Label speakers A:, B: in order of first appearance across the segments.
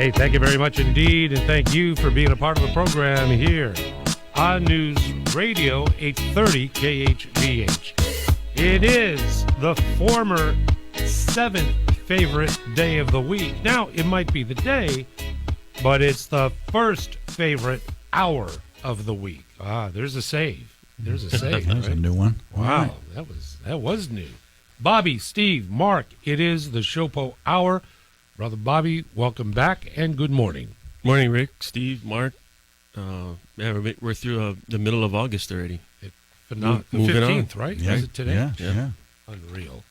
A: Hey, thank you very much indeed, and thank you for being a part of the program here on News Radio 830 KHVH. It is the former 7th favorite day of the week. Now, it might be the day, but it's the first favorite hour of the week. There's a save. There's a save.
B: There's a new one.
A: Wow, that was new. Bobby, Steve, Mark, it is the SHOPO Hour. Brother Bobby, welcome back and good morning.
C: Morning, Rick, Steve, Mark. We're through the middle of August already.
A: The 15th, right?
B: Yeah.
A: Is it today?
B: Yeah.
A: Unreal.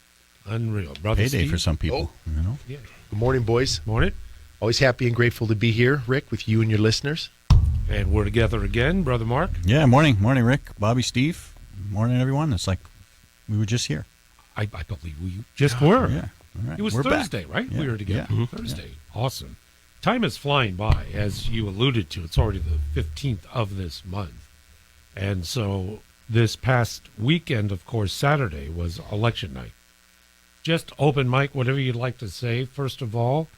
A: Brother
B: Payday
A: Steve?
B: for some people, you know.
A: Yeah.
D: Good morning, boys.
A: Morning.
D: Always happy and grateful to be here, Rick, with you and your listeners.
A: And we're together again, Brother Mark.
B: Yeah, morning, Rick, Bobby, Steve. Morning, everyone. It's like we were just here.
A: I believe we just were.
B: Yeah. All right.
A: It was
B: we're
A: Thursday,
B: back.
A: right?
B: Yeah.
A: We were together
B: Yeah.
A: Thursday. Awesome. Time is flying by, as you alluded to. It's already the 15th of this month. And so this past weekend, of course, Saturday was election night. Just open mic, whatever you'd like to say. First of all,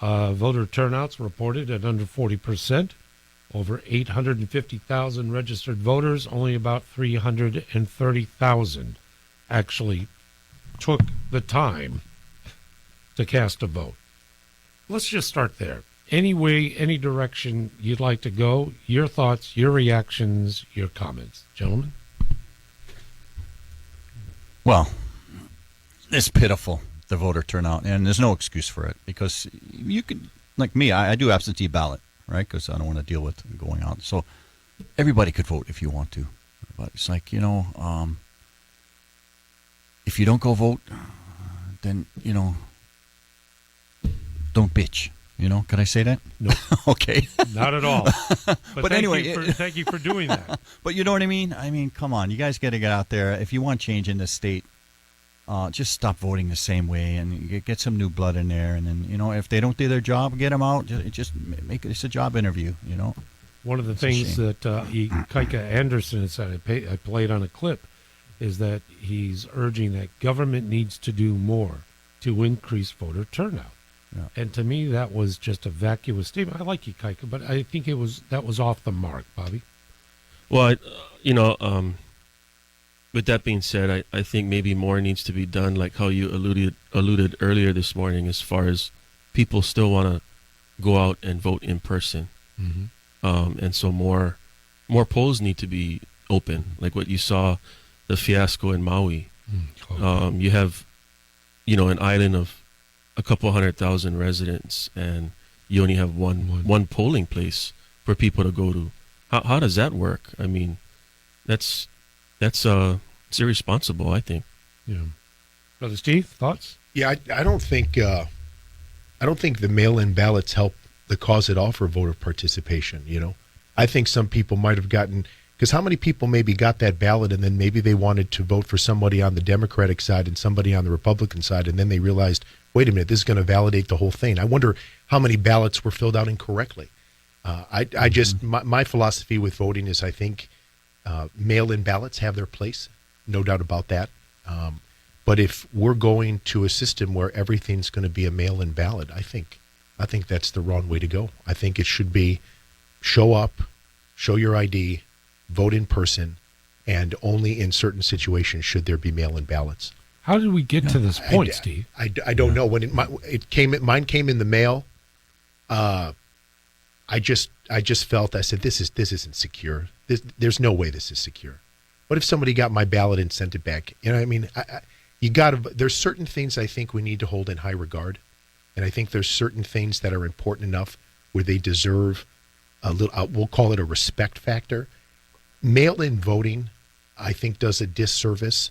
A: voter turnouts reported at under 40%. Over 850,000 registered voters, only about 330,000 actually took the time to cast a vote. Let's just start there. Any way, any direction you'd like to go, your thoughts, your reactions, your comments. Gentlemen?
B: Well, it's pitiful, the voter turnout, and there's no excuse for it because you could, like me, I do absentee ballot, right, because I don't want to deal with going out. So everybody could vote if you want to. But it's like, if you don't go vote, then, don't bitch. Could I say that?
A: No.
B: Okay.
A: Not at all.
B: But anyway,
A: thank you for doing that.
B: But you know what I mean? I mean, come on. You guys got to get out there. If you want change in this state, just stop voting the same way and get some new blood in there. And then, if they don't do their job, get them out. Just make it a job interview,
A: One of the things that Kaika Anderson said, I played on a clip, is that he's urging that government needs to do more to increase voter turnout.
B: Yeah.
A: And to me, that was just a vacuous statement. I like you, Kaika, but I think that was off the mark, Bobby.
C: Well, with that being said, I think maybe more needs to be done, like how you alluded earlier this morning, as far as people still want to go out and vote in person.
A: Mm-hmm.
C: And so more polls need to be open, like what you saw, the fiasco in Maui. You have, an island of a couple 100,000 residents, and you only have one polling place for people to go to. How does that work? I mean, it's irresponsible, I think.
A: Yeah. Brother Steve, thoughts?
D: Yeah, I don't think the mail-in ballots help the cause at all for voter participation. I think some people might have gotten, because how many people maybe got that ballot and then maybe they wanted to vote for somebody on the Democratic side and somebody on the Republican side, and then they realized, wait a minute, this is going to validate the whole thing. I wonder how many ballots were filled out incorrectly. My philosophy with voting is I think mail-in ballots have their place, no doubt about that. But if we're going to a system where everything's going to be a mail-in ballot, I think that's the wrong way to go. I think it should be show up, show your ID, vote in person, and only in certain situations should there be mail-in ballots.
A: How did we get to this point, Steve?
D: I don't know. When mine came in the mail. I just felt, I said, this isn't secure. There's no way this is secure. What if somebody got my ballot and sent it back? There's certain things I think we need to hold in high regard, and I think there's certain things that are important enough where they deserve a little. We'll call it a respect factor. Mail-in voting, I think, does a disservice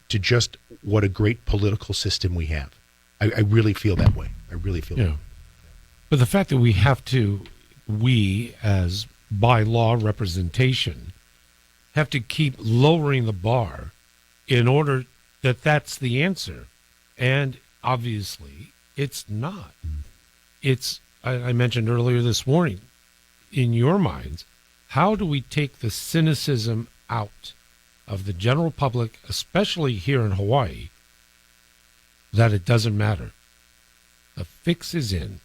D: to just what a great political system we have. I really feel that way. I really feel that way.
A: But the fact that we as by law representation have to keep lowering the bar in order that's the answer. And obviously it's not. It's, I mentioned earlier this morning, in your minds, how do we take the cynicism out of the general public, especially here in Hawaii, that it doesn't matter? The fix is in.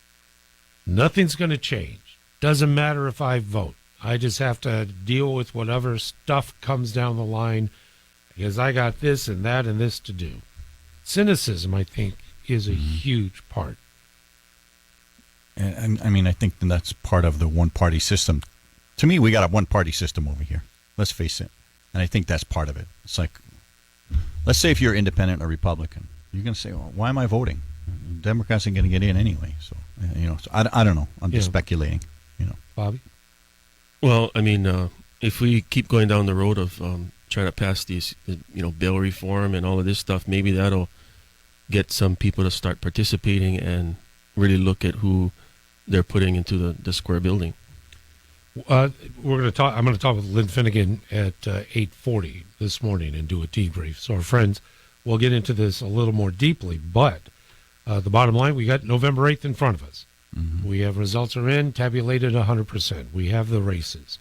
A: Nothing's going to change. Doesn't matter if I vote. I just have to deal with whatever stuff comes down the line because I got this and that and this to do. Cynicism, I think, is a huge part.
B: And I mean, I think that's part of the one-party system. To me, we got a one-party system over here. Let's face it. And I think that's part of it. It's like, let's say if you're independent or Republican, you're going to say, well, why am I voting? Democrats are going to get in anyway. So, so I don't know. I'm just speculating,
A: Bobby?
C: Well, I mean, if we keep going down the road of trying to pass these, bill reform and all of this stuff, maybe that'll get some people to start participating and really look at who they're putting into the square building.
A: We're going to talk. I'm going to talk with Lynn Finnegan at 8:40 this morning and do a debrief. So our friends will get into this a little more deeply. But the bottom line, we got November 8th in front of us. Mm-hmm. We have results are in, tabulated 100%. We have the races.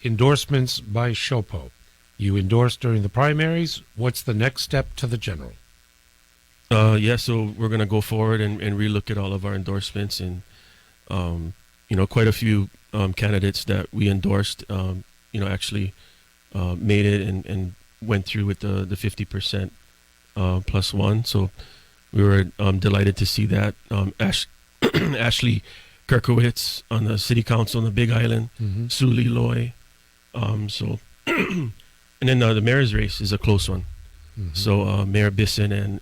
A: Endorsements by SHOPO. You endorsed during the primaries. What's the next step to the general?
C: So we're going to go forward and relook at all of our endorsements and, quite a few candidates that we endorsed, actually made it and went through with the 50% plus one. So we were delighted to see that. Ashley Kirkowitz on the city council on the Big Island, Sue Lee Loy. And then the mayor's race is a close one. Mm-hmm. So Mayor Bisson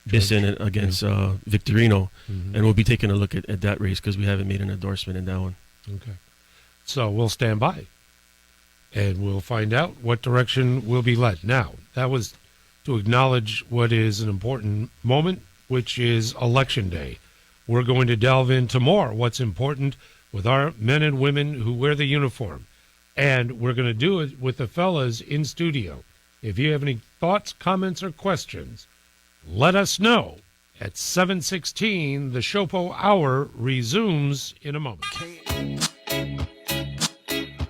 C: Bisson against Victorino, and we'll be taking a look at that race because we haven't made an endorsement in that one.
A: Okay, so we'll stand by, and we'll find out what direction will be led. Now, that was to acknowledge what is an important moment, which is Election Day. We're going to delve into more what's important with our men and women who wear the uniform. And we're going to do it with the fellas in studio. If you have any thoughts, comments, or questions, let us know. At 7:16, the SHOPO Hour resumes in a moment.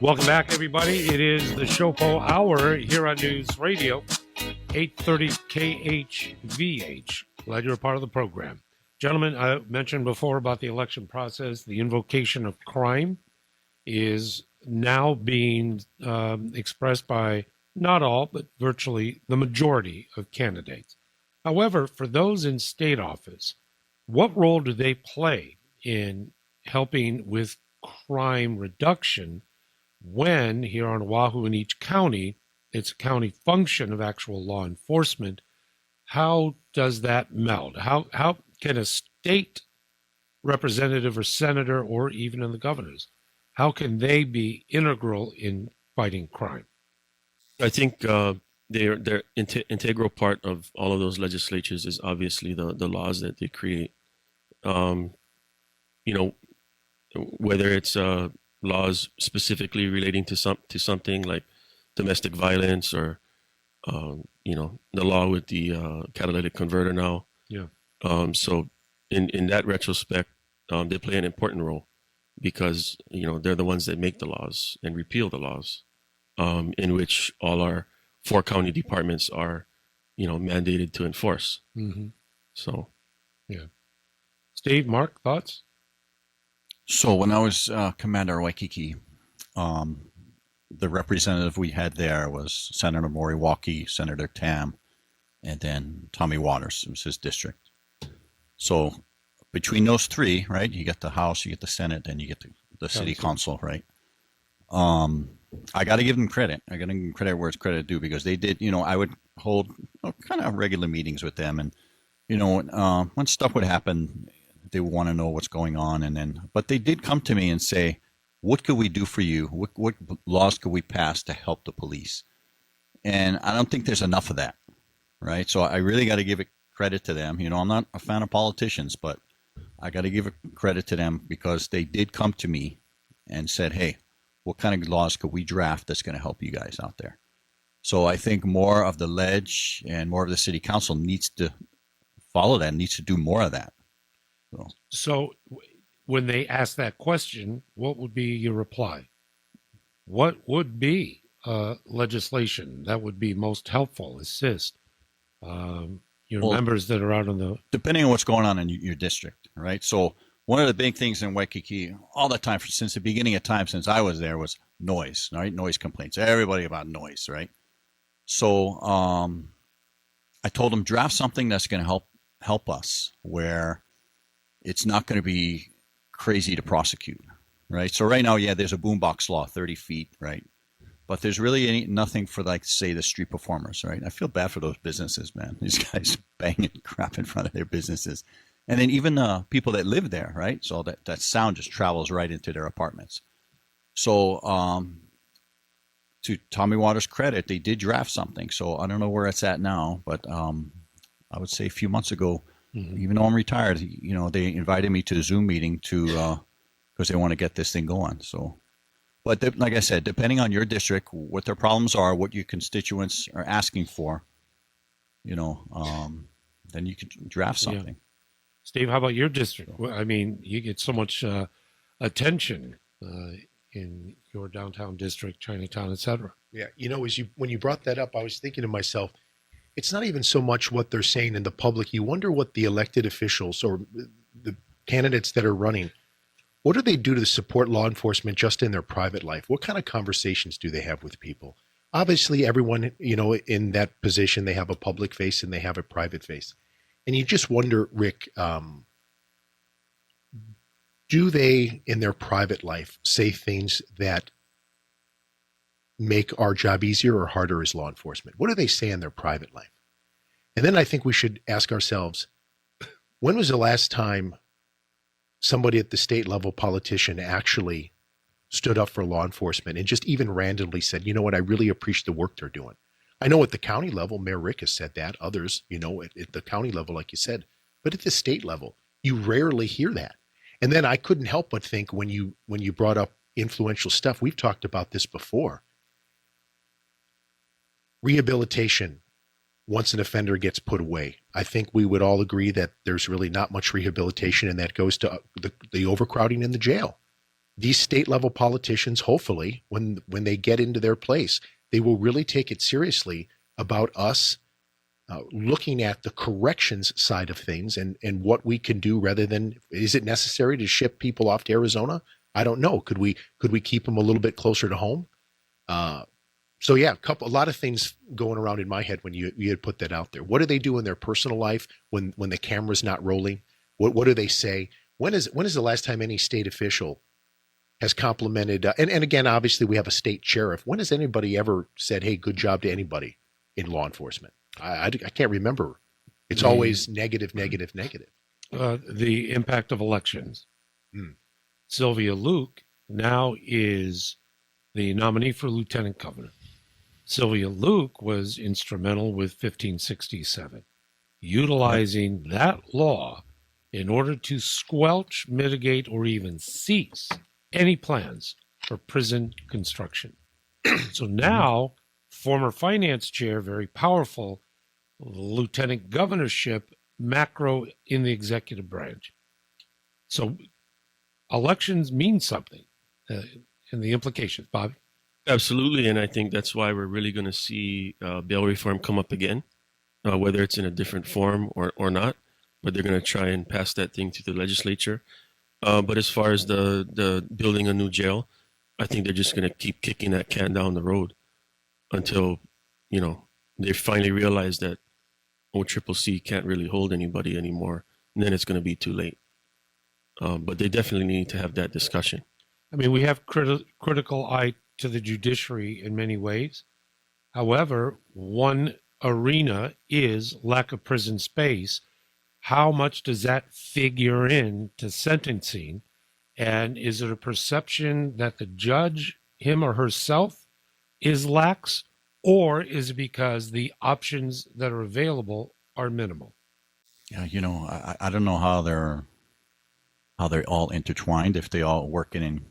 A: Welcome back, everybody. It is the SHOPO Hour here on News Radio, 830 KHVH. Glad you're a part of the program. Gentlemen, I mentioned before about the election process. The invocation of crime is now being expressed by not all, but virtually the majority of candidates. However, for those in state office, what role do they play in helping with crime reduction when here on Oahu in each county, it's a county function of actual law enforcement? How does that meld? How can a state representative or senator or even in the governors, how can they be integral in fighting crime?
C: I think they're integral part of all of those legislatures is obviously the laws that they create. Whether it's laws specifically relating to something like domestic violence or the law with the catalytic converter now.
A: Yeah.
C: So in that retrospect, they play an important role because they're the ones that make the laws and repeal the laws, in which all our 4 county departments are mandated to enforce.
A: Mm-hmm.
C: So
A: yeah. Steve, Mark, thoughts?
B: So when I was Commander Waikiki, the representative we had there was Senator Moriwaki, Senator Tam, and then Tommy Waters. It was his district. So between those 3, right, you get the House, you get the Senate, then you get the City Council, right? I got to give them credit. I got to give them credit where it's credit due because they did, I would hold kind of regular meetings with them. And, when stuff would happen, they would want to know what's going on. But they did come to me and say, what could we do for you? What laws could we pass to help the police? And I don't think there's enough of that, right? So I really got to give it credit to them. I'm not a fan of politicians, but I got to give it credit to them because they did come to me and said, hey, what kind of laws could we draft that's going to help you guys out there? So I think more of the ledge and more of the city council needs to follow that, needs to do more of that.
A: So when they ask that question, what would be your reply? What would be legislation that would be most helpful, assist? your
B: Well,
A: members that are out on the
B: depending on what's going on in your district, right? So one of the big things in Waikiki all the time, since the beginning of time, since I was there, was noise, right? Noise complaints. Everybody about noise, right? So I told them, draft something that's going to help us, where it's not going to be crazy to prosecute, right? So right now, yeah, there's a boombox law, 30 feet, right? But there's really nothing for, like, say, the street performers, right? I feel bad for those businesses, man. These guys banging crap in front of their businesses. And then even the people that live there, right? So that sound just travels right into their apartments. So to Tommy Waters' credit, they did draft something. So I don't know where it's at now, but I would say a few months ago, even though I'm retired, they invited me to a Zoom meeting because they want to get this thing going. So, but like I said, depending on your district, what their problems are, what your constituents are asking for, then you could draft something.
A: Yeah. Steve, how about your district? Well, I mean, you get so much attention in your downtown district, Chinatown, etc.
D: Yeah, when you brought that up, I was thinking to myself, it's not even so much what they're saying in the public. You wonder what the elected officials or the candidates that are running, what do they do to support law enforcement just in their private life? What kind of conversations do they have with people? Obviously, everyone, in that position, they have a public face and they have a private face. And you just wonder, Rick, do they, in their private life, say things that make our job easier or harder as law enforcement? What do they say in their private life? And then I think we should ask ourselves, when was the last time somebody at the state level, politician, actually stood up for law enforcement and just even randomly said, you know what, I really appreciate the work they're doing? I know at the county level, Mayor Rick has said that, others, at the county level, like you said, but at the state level, you rarely hear that. And then I couldn't help but think when you brought up influential stuff, we've talked about this before. Rehabilitation, once an offender gets put away, I think we would all agree that there's really not much rehabilitation, and that goes to the overcrowding in the jail. These state level politicians, hopefully, when they get into their place, they will really take it seriously about us looking at the corrections side of things and what we can do, rather than, is it necessary to ship people off to Arizona? I don't know. Could we keep them a little bit closer to home? So yeah, a lot of things going around in my head when you had put that out there. What do they do in their personal life when the camera's not rolling? What do they say? When is the last time any state official has complimented, and again, obviously we have a state sheriff. When has anybody ever said, hey, good job to anybody in law enforcement? I can't remember. It's always negative, negative, negative.
A: The impact of elections. Sylvia Luke now is the nominee for lieutenant governor. Sylvia Luke was instrumental with 1567, utilizing that law in order to squelch, mitigate, or even cease any plans for prison construction. So now, former finance chair, very powerful, lieutenant governorship, macro in the executive branch. So elections mean something, and the implications, Bob.
C: Absolutely, and I think that's why we're really going to see bail reform come up again, whether it's in a different form or not. But they're going to try and pass that thing through the legislature. But as far as the building a new jail, I think they're just going to keep kicking that can down the road until, they finally realize that OCCC can't really hold anybody anymore, and then it's going to be too late. But they definitely need to have that discussion.
A: I mean, we have critical eye to the judiciary in many ways. However, one arena is lack of prison space. How much does that figure in to sentencing? And is it a perception that the judge, him or herself, is lax? Or is it because the options that are available are minimal?
B: Yeah, I don't know how they're all intertwined, if they all working in,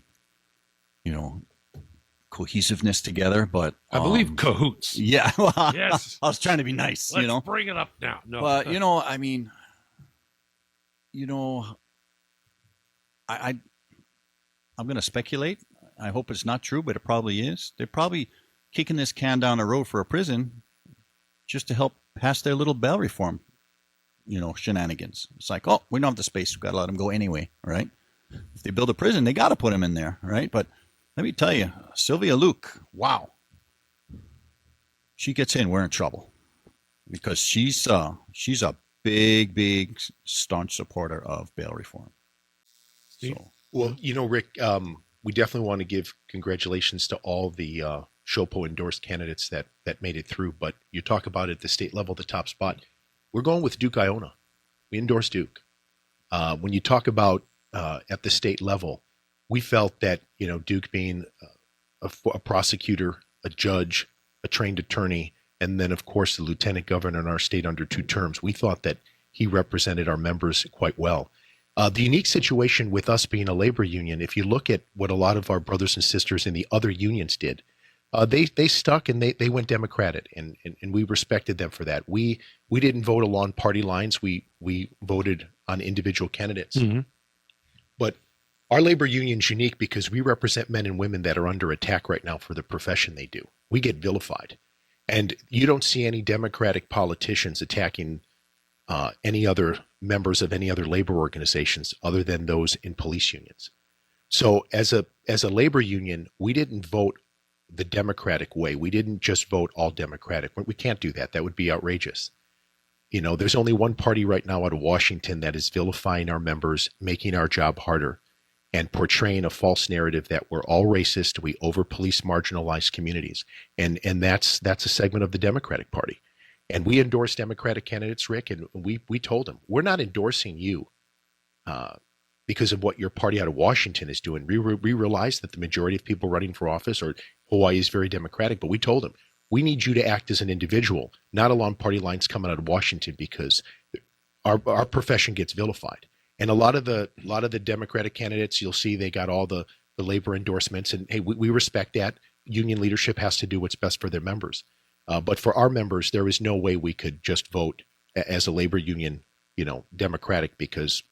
B: cohesiveness together. But
A: I believe cahoots.
B: Yeah, well,
A: Yes.
B: I was trying to be nice,
A: Let's bring it up now. No,
B: But I'm going to speculate. I hope it's not true, but it probably is. They're probably kicking this can down the road for a prison just to help pass their little bail reform shenanigans. It's like, oh, we don't have the space. We've got to let them go anyway, right? If they build a prison, they got to put them in there, right? But let me tell you, Sylvia Luke, wow. She gets in, we're in trouble. Because she's a big, staunch supporter of bail reform. So,
D: well, Rick, we definitely want to give congratulations to all the SHOPO endorsed candidates that made it through. But you talk about it at the state level, the top spot. We're going with Duke Iona. We endorse Duke. When you talk about at the state level, we felt that Duke being a prosecutor, a judge, a trained attorney, and then, of course, the lieutenant governor in our state under 2 terms. We thought that he represented our members quite well. The unique situation with us being a labor union, if you look at what a lot of our brothers and sisters in the other unions did, they stuck and they went Democratic, and we respected them for that. We didn't vote along party lines. We voted on individual candidates. Mm-hmm. But our labor union is unique because we represent men and women that are under attack right now for the profession they do. We get vilified. And you don't see any Democratic politicians attacking any other members of any other labor organizations other than those in police unions. So as a labor union, we didn't vote the Democratic way. We didn't just vote all Democratic. We can't do that. That would be outrageous. There's only one party right now out of Washington that is vilifying our members, making our job harder, and portraying a false narrative that we're all racist, we over-police marginalized communities. And that's a segment of the Democratic Party. And we endorse Democratic candidates, Rick, and we told them, we're not endorsing you because of what your party out of Washington is doing. We realize that the majority of people running for office or Hawaii is very Democratic, but we told them, we need you to act as an individual, not along party lines coming out of Washington, because our profession gets vilified. And a lot of the Democratic candidates, you'll see they got all the labor endorsements, and hey, we respect that. Union leadership has to do what's best for their members. But for our members, there is no way we could just vote as a labor union, Democratic, because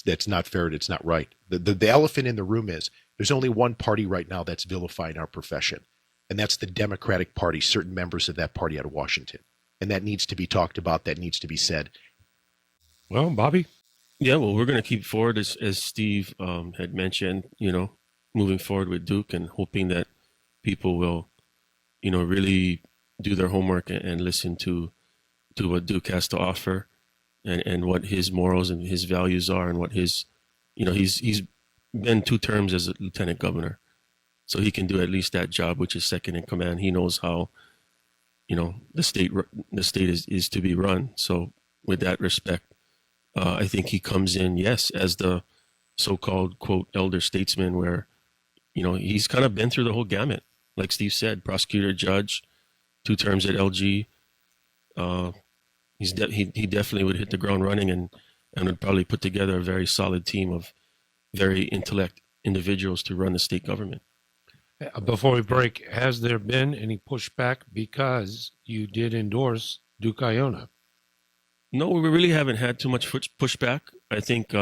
D: that's not fair and it's not right. The elephant in the room is there's only one party right now that's vilifying our profession, and that's the Democratic Party, certain members of that party out of Washington. And that needs to be talked about. That needs to be said.
A: Well, Bobby?
C: Yeah, well, we're going to keep forward as Steve had mentioned, moving forward with Duke and hoping that people will, really do their homework and listen to what Duke has to offer and what his morals and his values are and what his, he's been 2 terms as a lieutenant governor. So he can do at least that job, which is second in command. He knows how, the state is to be run. So with that respect, I think he comes in, yes, as the so-called, quote, elder statesman where, he's kind of been through the whole gamut. Like Steve said, prosecutor, judge, 2 terms at LG. He definitely would hit the ground running and would probably put together a very solid team of very intellect individuals to run the state government.
A: Before we break, has there been any pushback because you did endorse Duke Iona?
C: No, we really haven't had too much pushback. I think,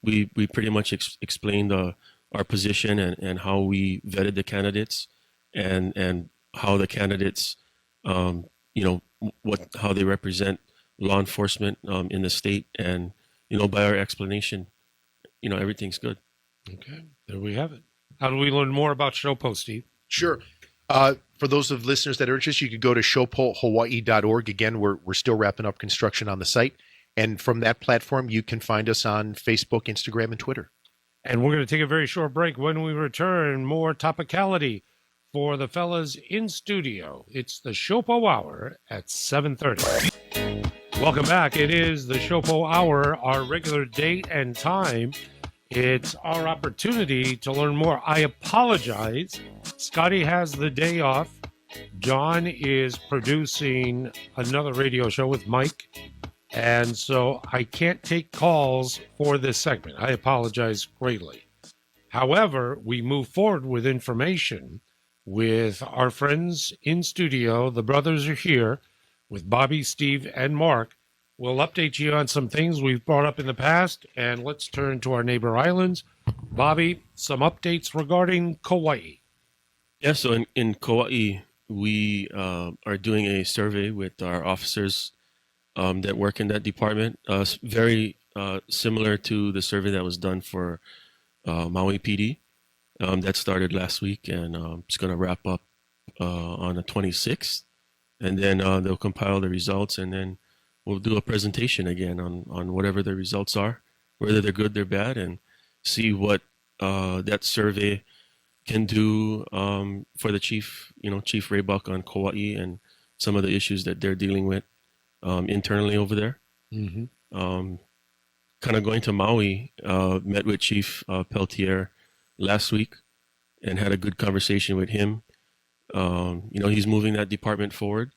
C: we pretty much explained our position and how we vetted the candidates and how the candidates, how they represent law enforcement in the state. And, by our explanation, everything's good.
A: Okay, there we have it. How do we learn more about SHOPO, Steve?
D: Sure. For those of listeners that are interested, you could go to shopohawaii.org. Again, we're still wrapping up construction on the site. And from that platform, you can find us on Facebook, Instagram, and Twitter.
A: And we're going to take a very short break. When we return, more topicality for the fellas in studio. It's the SHOPO Hour at 7:30. Welcome back. It is the SHOPO Hour, our regular date and time. It's our opportunity to learn more. I apologize. Scotty has the day off. John is producing another radio show with Mike. And so I can't take calls for this segment. I apologize greatly. However, we move forward with information with our friends in studio. The brothers are here with Bobby, Steve, and Mark. We'll update you on some things we've brought up in the past, and let's turn to our neighbor islands. Bobby, some updates regarding Kauai.
C: Yeah, so in Kauai, we are doing a survey with our officers that work in that department. Very similar to the survey that was done for Maui PD. That started last week, and it's going to wrap up on the 26th. And then they'll compile the results, and then we'll do a presentation again on whatever the results are, whether they're good, they're bad, and see what that survey can do for the chief, Chief Raybuck on Kauai and some of the issues that they're dealing with internally over there.
A: Mm-hmm.
C: Kind of going to Maui, met with Chief Peltier last week and had a good conversation with him. He's moving that department forward.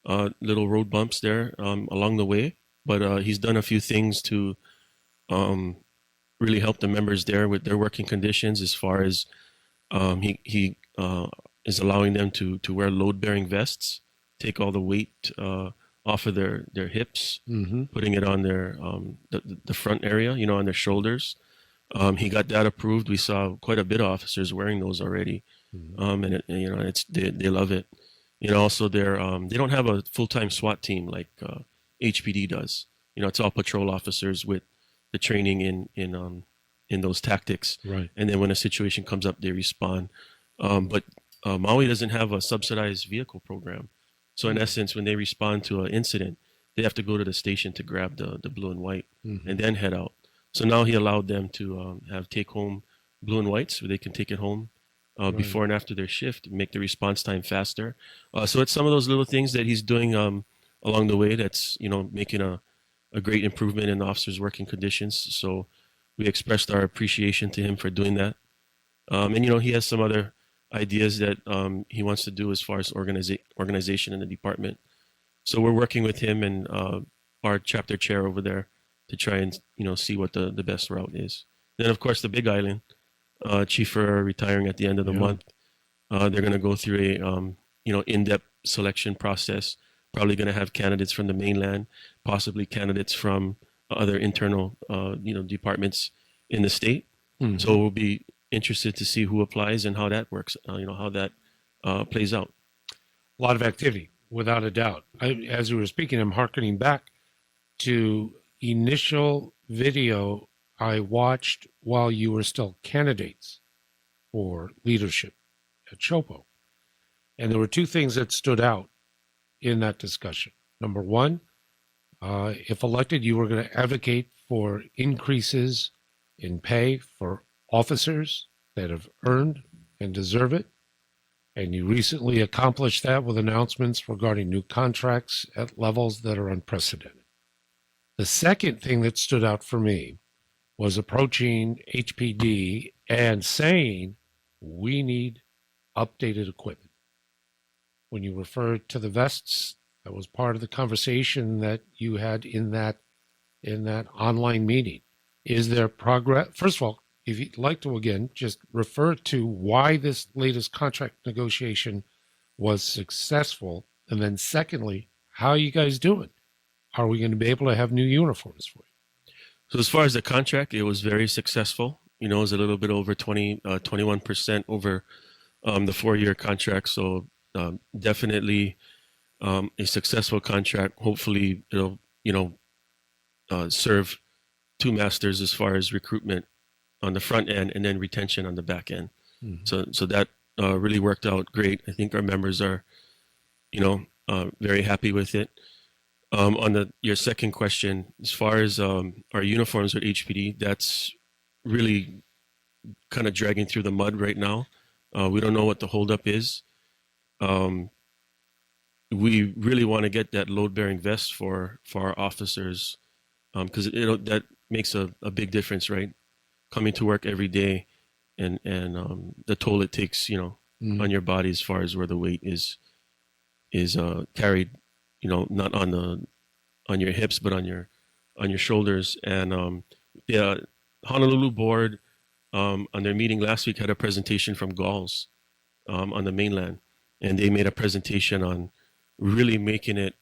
C: Little road bumps there along the way, but he's done a few things to really help the members there with their working conditions, as far as he is allowing them to wear load-bearing vests, take all the weight off of their hips,
A: Mm-hmm.
C: putting it on their the front area, on their shoulders. He got that approved. We saw quite a bit of officers wearing those already, and they love it. Also they don't have a full-time SWAT team like HPD does. It's all patrol officers with the training in those tactics.
A: Right.
C: And then when a situation comes up, they respond. But Maui doesn't have a subsidized vehicle program. So in essence, when they respond to an incident, they have to go to the station to grab the blue and white and then head out. So now he allowed them to have take-home blue and whites, where they can take it home before and after their shift, make the response time faster. So it's some of those little things that he's doing along the way that's making a great improvement in the officers' working conditions. So we expressed our appreciation to him for doing that. And he has some other ideas that he wants to do as far as organization in the department. So we're working with him and our chapter chair over there to try and see what the best route is. Then of course the Big Island, Chief Ferrer retiring at the end of the month. They're going to go through a in-depth selection process. Probably going to have candidates from the mainland, possibly candidates from other internal departments in the state.
A: Mm-hmm.
C: So we'll be interested to see who applies and how that works. How that plays out.
A: A lot of activity, without a doubt. As we were speaking, I'm hearkening back to initial video I watched while you were still candidates for leadership at SHOPO. And there were two things that stood out in that discussion. Number one, if elected, you were going to advocate for increases in pay for officers that have earned and deserve it. And you recently accomplished that with announcements regarding new contracts at levels that are unprecedented. The second thing that stood out for me was approaching HPD and saying, we need updated equipment. When you referred to the vests, that was part of the conversation that you had in that online meeting. Is there progress? First of all, if you'd like to, again, just refer to why this latest contract negotiation was successful. And then secondly, how are you guys doing? Are we going to be able to have new uniforms for you?
C: So as far as the contract, it was very successful. It was a little bit over 21% over the 4-year contract. So definitely a successful contract. Hopefully it'll, serve two masters as far as recruitment on the front end and then retention on the back end. Mm-hmm. So that really worked out great. I think our members are, very happy with it. On your second question, as far as our uniforms with HPD, that's really kind of dragging through the mud right now. We don't know what the holdup is. We really want to get that load-bearing vest for our officers because that makes a big difference, right? Coming to work every day and the toll it takes, on your body as far as where the weight is carried, not on your hips, but on your shoulders. And the Honolulu board on their meeting last week had a presentation from Galls on the mainland, and they made a presentation on really making it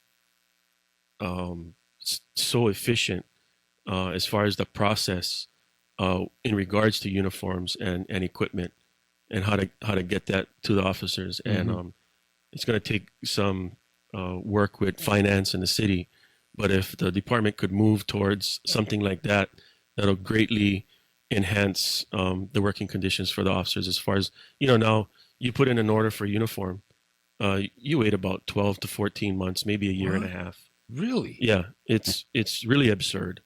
C: so efficient as far as the process in regards to uniforms and equipment and how to get that to the officers. Mm-hmm. And it's going to take some work with finance and the city, But if the department could move towards something like that, that'll greatly enhance the working conditions for the officers. As far as, now you put in an order for uniform, you wait about 12 to 14 months, maybe a year and a half.
A: Really?
C: Yeah, it's really absurd.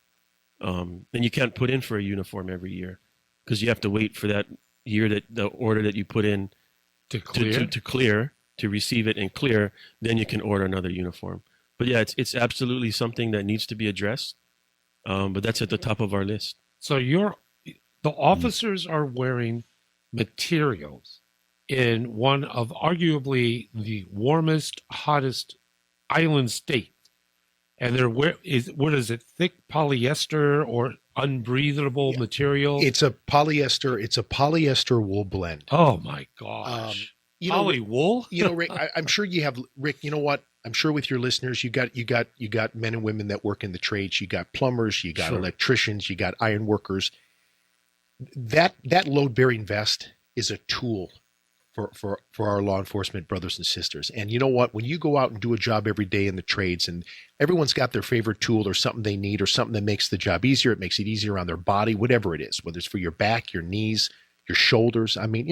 C: And you can't put in for a uniform every year because you have to wait for that year, that the order that you put in
A: To clear?
C: to clear, to receive it and clear, then you can order another uniform. But yeah, it's absolutely something that needs to be addressed. But that's at the top of our list.
A: So the officers are wearing materials in one of arguably the warmest, hottest island states. And what is it, thick polyester or unbreathable material?
D: It's a polyester wool blend.
A: Oh my gosh. Poly wool?
D: Rick, I'm sure you have, Rick, you know what? I'm sure with your listeners, you got men and women that work in the trades. You got plumbers, you got
A: Sure.
D: electricians, you got iron workers. That load bearing vest is a tool for our law enforcement brothers and sisters. And you know what? When you go out and do a job every day in the trades, and everyone's got their favorite tool or something they need or something that makes the job easier, it makes it easier on their body, whatever it is, whether it's for your back, your knees, your shoulders. I mean,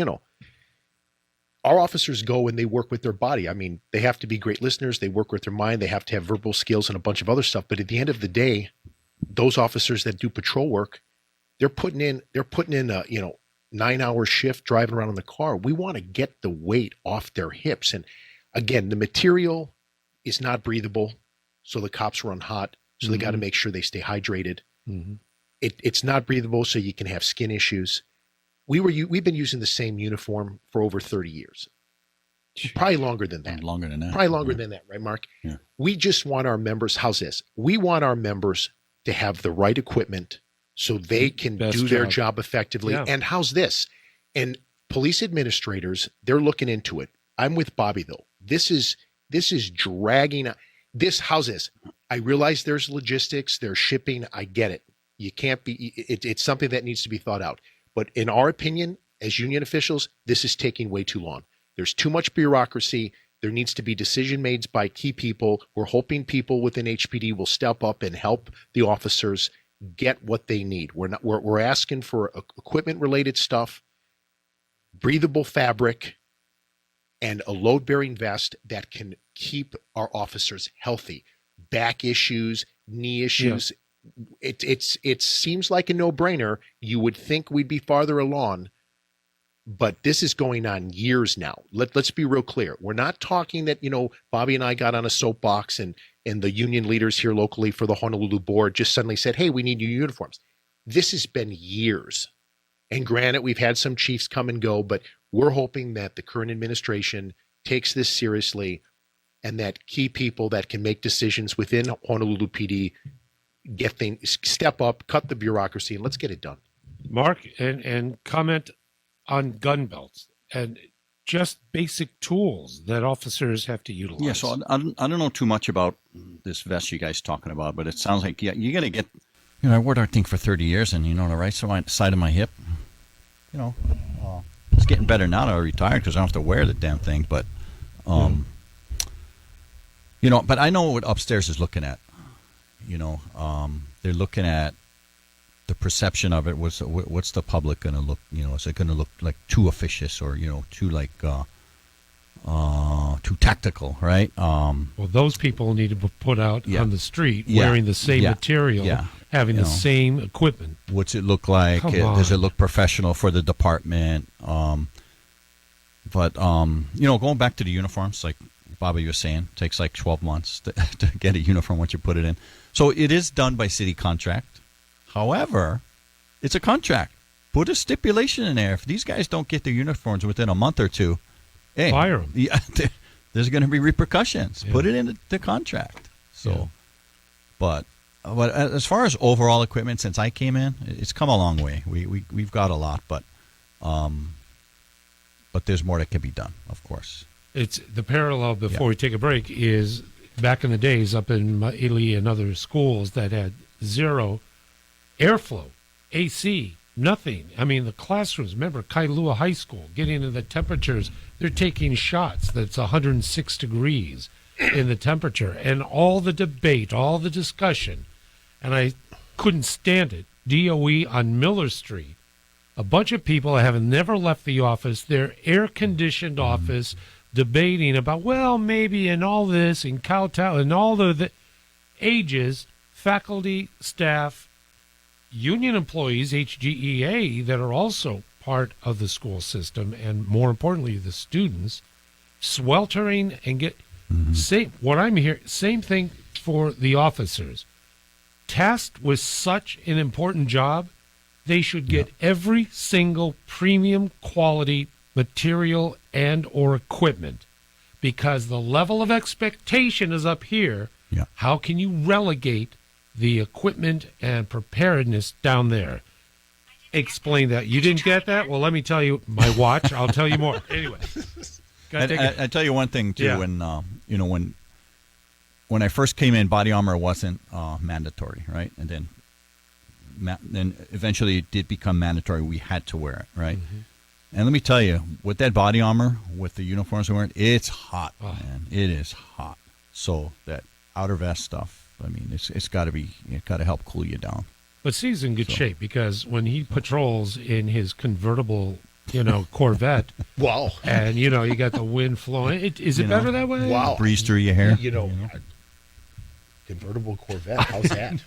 D: our officers go and they work with their body. I mean, they have to be great listeners. They work with their mind. They have to have verbal skills and a bunch of other stuff. But at the end of the day, those officers that do patrol work, they're putting in a 9-hour shift driving around in the car. We want to get the weight off their hips. And again, the material is not breathable, so the cops run hot. So they got to make sure they stay hydrated.
A: Mm-hmm.
D: It's not breathable, so you can have skin issues. We've been using the same uniform for over 30 years. Probably longer than that.
B: And longer than that.
D: Probably longer than that, right, Mark?
B: Yeah.
D: We just want our members, how's this? We want our members to have the right equipment so they can
A: Best
D: do their
A: job.
D: job effectively.
A: Yeah.
D: And how's this? And police administrators, they're looking into it. I'm with Bobby, though. This is dragging. How's this? I realize there's logistics, there's shipping. I get it. You can't be, it's something that needs to be thought out. But in our opinion, as union officials, this is taking way too long. There's too much bureaucracy. There needs to be decision made by key people. We're hoping people within HPD will step up and help the officers get what they need. We're asking for equipment related stuff, breathable fabric, and a load bearing vest that can keep our officers healthy. Back issues, knee issues. It seems like a no-brainer. You would think we'd be farther along, but this is going on years now. Let's be real clear. We're not talking that, Bobby and I got on a soapbox and the union leaders here locally for the Honolulu board just suddenly said, hey, we need new uniforms. This has been years. And granted, we've had some chiefs come and go, but we're hoping that the current administration takes this seriously and that key people that can make decisions within Honolulu PD get things, step up, cut the bureaucracy, and let's get it done.
A: Mark, and comment on gun belts and just basic tools that officers have to utilize.
B: Yeah, so I don't know too much about this vest you guys talking about, but it sounds like you got to get. I wore that thing for 30 years, and the right side of my hip, it's getting better now that I retired because I don't have to wear the damn thing. But, but I know what upstairs is looking at. They're looking at the perception of it. What's the public going to look? Is it going to look like too officious or too like too tactical, right?
A: Well, those people need to be put out on the street wearing the same material, having the same equipment.
B: What's it look like? Does it look professional for the department? But going back to the uniforms, like Bobby was saying, takes like 12 months to get a uniform once you put it in. So it is done by city contract. However, it's a contract. Put a stipulation in there. If these guys don't get their uniforms within a month or two, hey,
A: fire them.
B: Yeah, there's going to be repercussions.
A: Yeah.
B: Put it in the contract. So, but as far as overall equipment, since I came in, it's come a long way. We've got a lot, but there's more that can be done, of course.
A: It's the parallel before we take a break is back in the days up in Italy and other schools that had zero airflow, AC, nothing. I mean, the classrooms, remember Kailua High School, getting into the temperatures, they're taking shots that's 106 degrees. in the temperature and all the debate, all the discussion, and I couldn't stand it. DOE on Miller Street. A bunch of people have never left the office, their air-conditioned office, debating about, well, maybe in all this, in Cowtown, and all the ages, faculty, staff, union employees, HGEA, that are also part of the school system, and more importantly, the students, sweltering and get same. What I'm hearing, same thing for the officers. Tasked with such an important job, they should get every single premium quality material and or equipment, because the level of expectation is up here.
B: Yeah.
A: How can you relegate the equipment and preparedness down there? Explain that. You didn't get that? Well, let me tell you my watch. I'll tell you more. Anyway.
B: I tell you one thing too.
A: Yeah.
B: When when I first came in, body armor wasn't mandatory, right? And then eventually it did become mandatory. We had to wear it, right? And let me tell you, with that body armor, with the uniforms we're wearing, it's hot, man. It is hot. So that outer vest stuff, I mean, it's got to help cool you down.
A: But Steve's in good shape, because when he patrols in his convertible, Corvette,
D: Wow.
A: and you got the wind flowing, is it better that way?
D: Wow.
B: Breeze through your hair.
D: Convertible Corvette. How's that?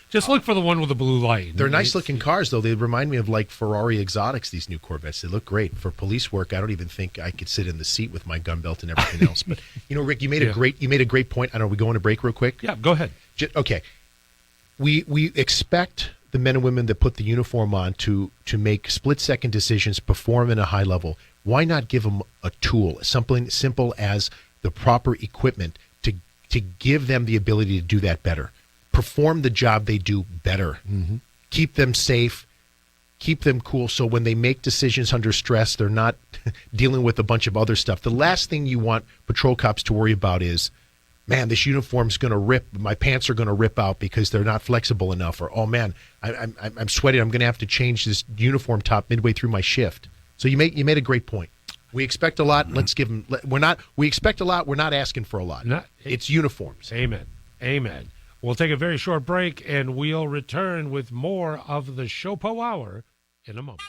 A: Just look for the one with the blue light.
D: They're nice looking cars, though. They remind me of like Ferrari exotics, these new Corvettes. They look great. For police work, I don't even think I could sit in the seat with my gun belt and everything else. But, Rick, you made a great point. I don't know, we go on a break real quick?
A: Yeah, go ahead.
D: Okay. We expect the men and women that put the uniform on to make split-second decisions, perform in a high level. Why not give them a tool, something simple as the proper equipment to give them the ability to do that better? Perform the job they do better. Keep them safe, keep them cool, so when they make decisions under stress, they're not dealing with a bunch of other stuff. The last thing you want patrol cops to worry about is, man, this uniform's going to rip, my pants are going to rip out because they're not flexible enough, or, oh man, I'm sweating, I'm going to have to change this uniform top midway through my shift. So you made a great point. We expect a lot. Let's give them. We expect a lot. We're not asking for a lot. It's uniforms.
A: Amen. Amen. We'll take a very short break, and we'll return with more of the SHOPO Hour in a moment.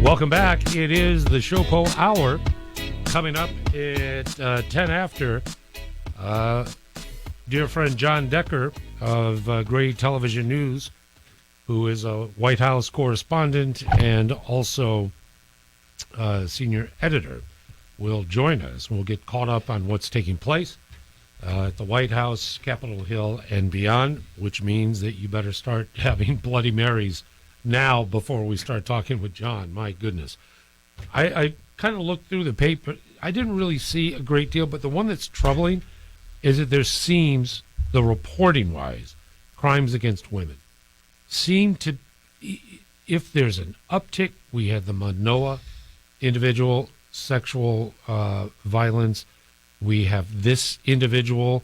A: Welcome back. It is the SHOPO Hour. Coming up at 10 after, dear friend John Decker of Gray Television News, who is a White House correspondent and also senior editor, will join us. We'll get caught up on what's taking place at the White House, Capitol Hill, and beyond, which means that you better start having Bloody Marys now before we start talking with John. My goodness. I kind of looked through the paper. I didn't really see a great deal, but the one that's troubling is that there seems, the reporting-wise, crimes against women seem to, if there's an uptick, we had the Manoa individual sexual violence. We have this individual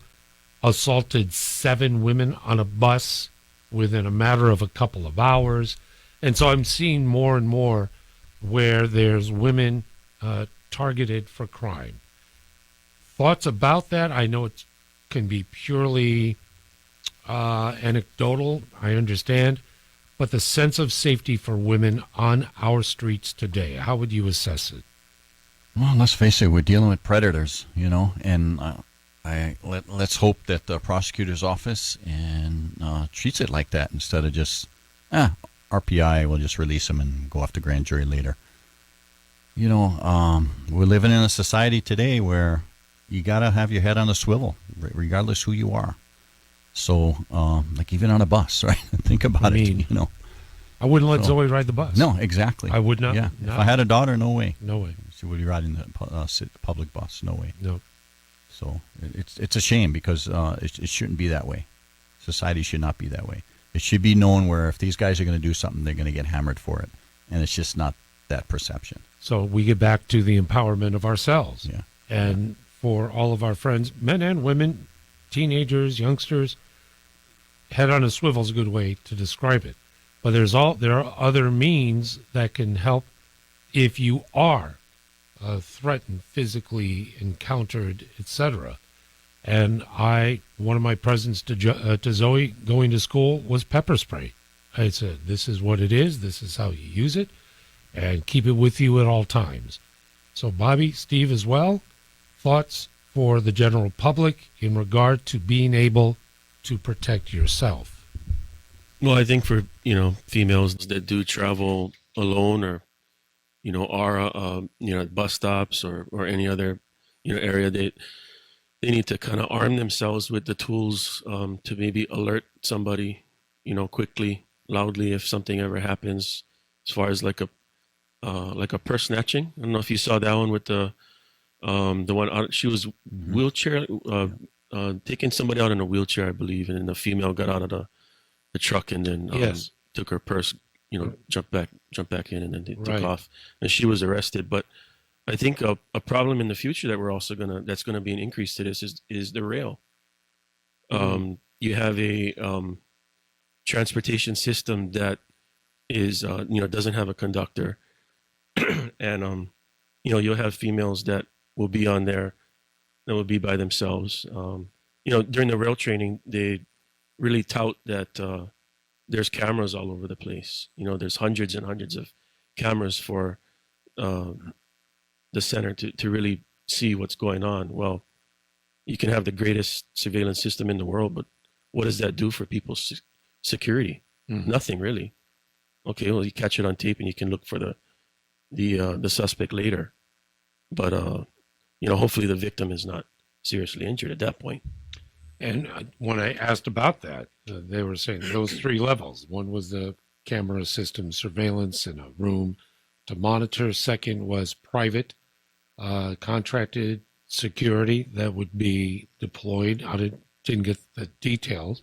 A: assaulted 7 women on a bus within a matter of a couple of hours. And so I'm seeing more and more where there's women targeted for crime. Thoughts about that? I know it can be purely anecdotal, I understand, but the sense of safety for women on our streets today, how would you assess it?
B: Well, let's face it, we're dealing with predators, and let's hope that the prosecutor's office treats it like that instead of just, RPI, we'll just release them and go off to grand jury later. We're living in a society today where you got to have your head on a swivel, regardless who you are. So, like even on a bus, right? Think about it,
A: I wouldn't let Zoe ride the bus.
B: No, exactly.
A: I would not.
B: Yeah.
A: No.
B: If I had a daughter, no way.
A: No way.
B: She would be riding the public bus. No way.
A: No.
B: So it's a shame because it shouldn't be that way. Society should not be that way. It should be known where if these guys are going to do something, they're going to get hammered for it. And it's just not that perception.
A: So we get back to the empowerment of ourselves.
B: Yeah.
A: And for all of our friends, men and women, teenagers, youngsters, head on a swivel is a good way to describe it. But there are other means that can help if you are threatened, physically encountered, etc. And one of my presents to Zoe going to school was pepper spray. I said, this is what it is. This is how you use it, and keep it with you at all times. So, Bobby, Steve as well, thoughts for the general public in regard to being able to protect yourself?
C: Well, I think for, females that do travel alone or, are, at bus stops or any other, area, they need to kind of arm themselves with the tools to maybe alert somebody, quickly, loudly, if something ever happens, as far as like a purse snatching. I don't know if you saw that one with the one out, she was wheelchair, taking somebody out in a wheelchair, I believe, and then the female got out of the truck and then
A: Yes.
C: took her purse, jumped back in, and then they took
A: Right.
C: off, and she was arrested. But I think a problem in the future that we're also that's gonna be an increase to this is the rail. You have a transportation system that is doesn't have a conductor, and you'll have females that will be on there that will be by themselves. During the rail training, they really tout that there's cameras all over the place. There's hundreds and hundreds of cameras for the center to really see what's going on. Well, you can have the greatest surveillance system in the world, but what does that do for people's security? Nothing really. Okay, well, you catch it on tape and you can look for the suspect later, but hopefully the victim is not seriously injured at that point.
A: And when I asked about that, they were saying those three levels. One was the camera system surveillance in a room to monitor. Second was private contracted security that would be deployed. I didn't get the details.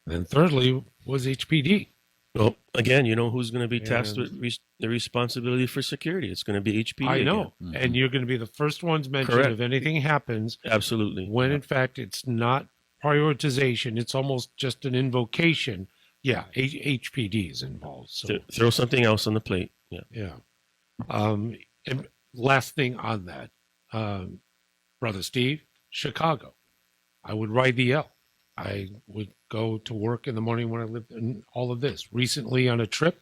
A: And then thirdly was HPD.
C: Well, again, who's going to be tasked with the responsibility for security? It's going to be HPD.
A: I know.
C: Again.
A: And you're going to be the first ones mentioned
C: Correct.
A: if anything happens.
C: Absolutely.
A: When in fact it's not prioritization, it's almost just an invocation. Yeah, HPD is involved. So
C: Throw something else on the plate. Yeah.
A: yeah. And last thing on that, Brother Steve, Chicago. I would ride the L. I would go to work in the morning when I lived in all of this. Recently on a trip,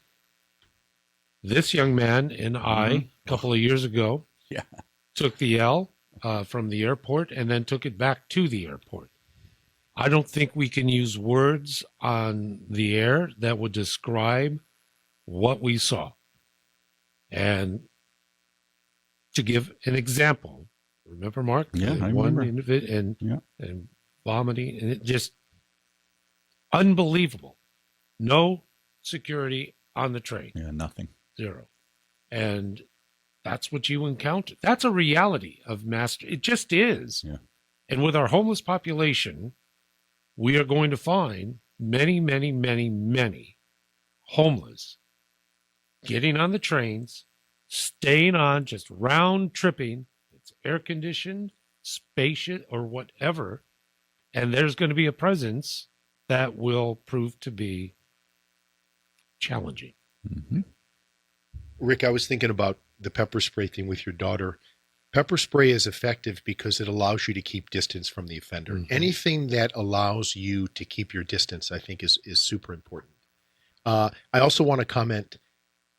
A: this young man and I, a couple of years ago, took the L from the airport and then took it back to the airport. I don't think we can use words on the air that would describe what we saw. And to give an example, remember, Mark?
B: Yeah, I
A: one
B: remember.
A: and vomiting, and it just unbelievable. No security on the train.
B: Yeah, nothing.
A: Zero. And that's what you encounter. That's a reality of master. It just is.
B: Yeah.
A: And with our homeless population, we are going to find many, many, many, many homeless getting on the trains, staying on, just round tripping. It's air conditioned, spacious, or whatever. And there's going to be a presence that will prove to be challenging.
B: Mm-hmm.
D: Rick, I was thinking about the pepper spray thing with your daughter. Pepper spray is effective because it allows you to keep distance from the offender.
A: Mhm.
D: Anything that allows you to keep your distance, I think, is super important. I also want to comment,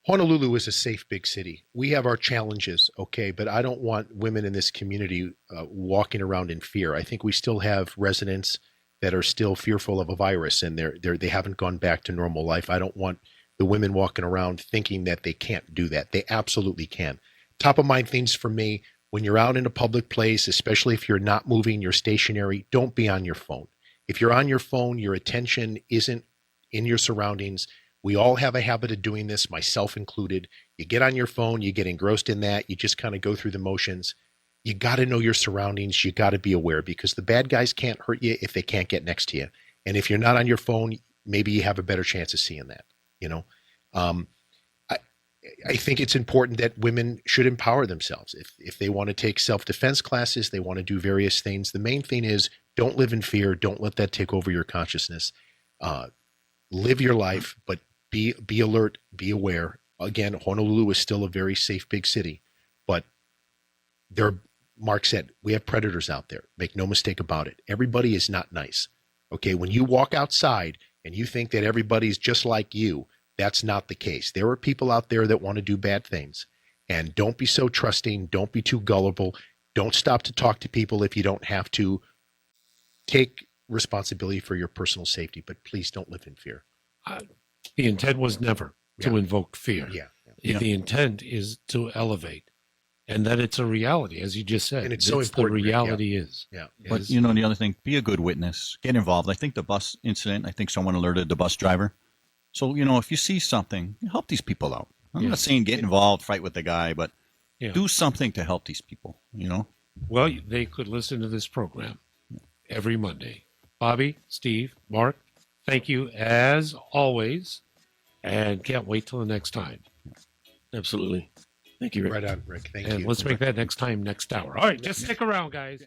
D: Honolulu is a safe big city. We have our challenges, okay, but I don't want women in this community walking around in fear. I think we still have residents that are still fearful of a virus, and they haven't gone back to normal life. I don't want the women walking around thinking that they can't do that. They absolutely can. Top of mind things for me, when you're out in a public place, especially if you're not moving, you're stationary, don't be on your phone. If you're on your phone, your attention isn't in your surroundings. We all have a habit of doing this, myself included. You get on your phone, you get engrossed in that, you just kind of go through the motions. You got to know your surroundings. You got to be aware, because the bad guys can't hurt you if they can't get next to you. And if you're not on your phone, maybe you have a better chance of seeing that. I think it's important that women should empower themselves. If they want to take self-defense classes, they want to do various things. The main thing is, don't live in fear. Don't let that take over your consciousness. Live your life, but be alert, be aware. Again, Honolulu is still a very safe big city, but Mark said, we have predators out there. Make no mistake about it. Everybody is not nice. Okay. When you walk outside and you think that everybody's just like you, that's not the case. There are people out there that want to do bad things. And don't be so trusting. Don't be too gullible. Don't stop to talk to people if you don't have to. Take responsibility for your personal safety, but please don't live in fear.
A: The intent was never to invoke fear.
D: Yeah.
A: The intent is to elevate, and that it's a reality, as you just said.
D: And it's so important,
A: The
D: Rick,
A: reality is.
D: Yeah.
B: But
A: Is-
B: the other thing, be a good witness, get involved. I think the bus incident, I think someone alerted the bus driver. So, if you see something, help these people out. I'm not saying get involved, fight with the guy, but do something to help these people,
A: Well, they could listen to this program every Monday. Bobby, Steve, Mark, thank you as always, and can't wait till the next time.
C: Absolutely. Thank you, Rick.
D: Right on, Rick. Thank
A: And
D: you.
A: let's make that next time next hour. All right, just stick around, guys.